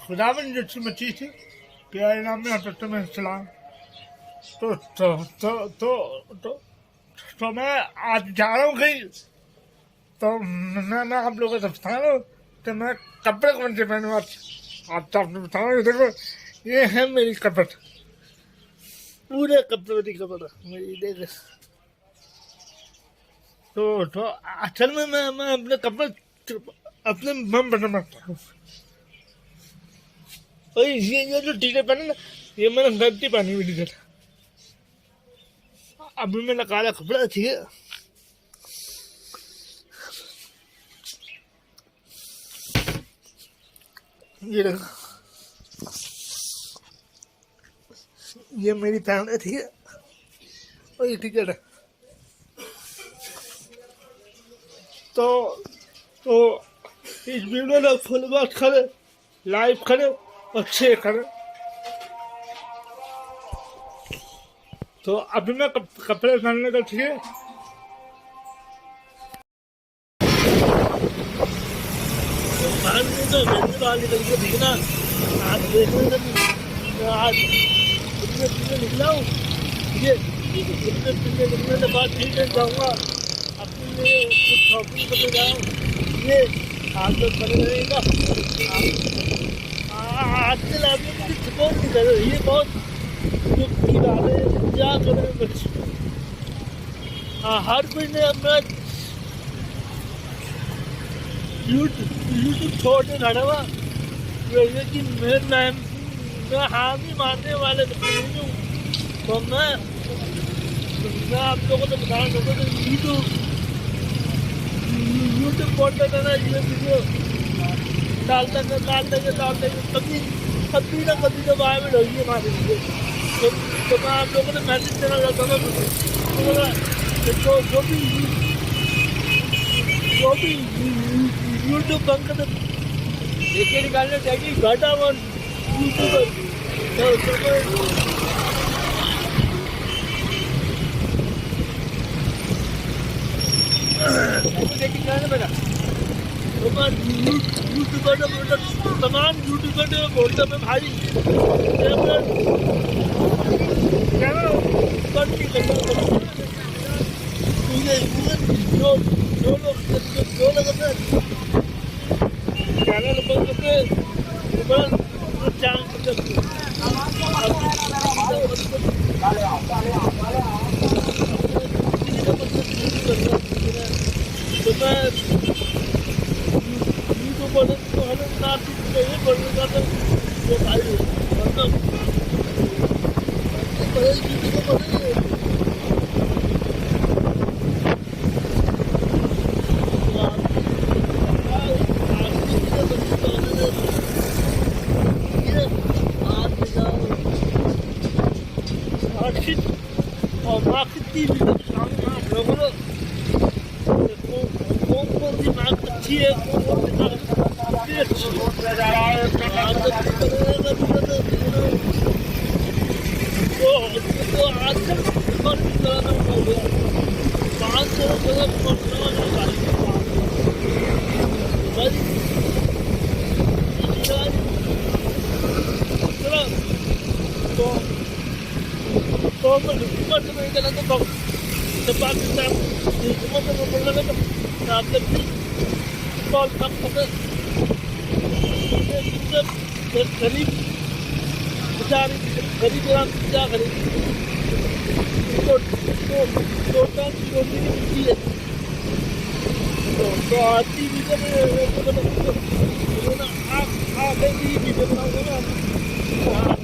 खुदावन जैसी मची थी प्यारे नाम में हजरत में सलाम। तो मैं आज जा रहा हूँ कहीं, तो मैं आप लोगों से बता रहा हूँ तो मैं कपड़े कौन से पहनूँ। आप तो आपने बता रहा हूँ, देखो ये है मेरी कपड़, पूरे कपड़ों की कपड़ मेरी, देख। तो असल में मैं अपने कपड़े अपने मन बनाता हूँ। और ये जो टी शर्ट पहने ना, ये मैंने गलती पहनी हुई टी शर्ट। अभी मैंने काला कपड़ा, ठीक है। ये देखो, ये मेरी पैंट है, ठीक है। और ये टी शर्ट है। तो इस वीडियो में फुल वॉच करें, लाइव करें और शेयर करें। तो अभी मैं कपड़े पहनने का, ठीक है। तो वाली लड़की देखना, आज देखने आज निकला हूँ, ये निकलने के बाद ठीक है जाऊँगा अपने लिए कुछ शॉपिंग करने जाऊँ। ये आप लोग बने रहेगा। आजकल आप लोग कुछ सपोर्ट नहीं कर रहे, ये बहुत दुख की बात है। क्या करें बच्चे, हर कोई ने अपना यूट्यूब छोड़ने लड़ा हुआ। कि मैं हामी मानने वाले नहीं हूँ। तो मैं आप लोगों को बताना चाहता हूँ, यूट्यूब खोलते रहना, ये वीडियो डालते कभी ना कभी तो वायरल होगी हमारे लिए। तो मैं आप लोगों ने मैसेज देना चाहता हूँ, जो भी यूट्यूब बंद कर देखिए निकालने चाहिए घाटा वन यूट्यूबर। यूट्यूबर तमाम यूट्यूबर बोलते मैं भाई जो लोग चैनल बंद करके और मार्केट की लोगों कौन सी मार्केट अच्छी है, कौन सी मार्केट अच्छी तो आजकल 500 तो hukuman sa mga ganang ito sa Pakistan, hukuman sa mga ganang ito na nagli call up kasi गरीब बेचारे गरीब आराम से क्या करें, तो टाइम की रोटी नहीं मिलती है। तो आती वीडियो में उन्होंने आ गई वीडियो बनाऊंगा ना।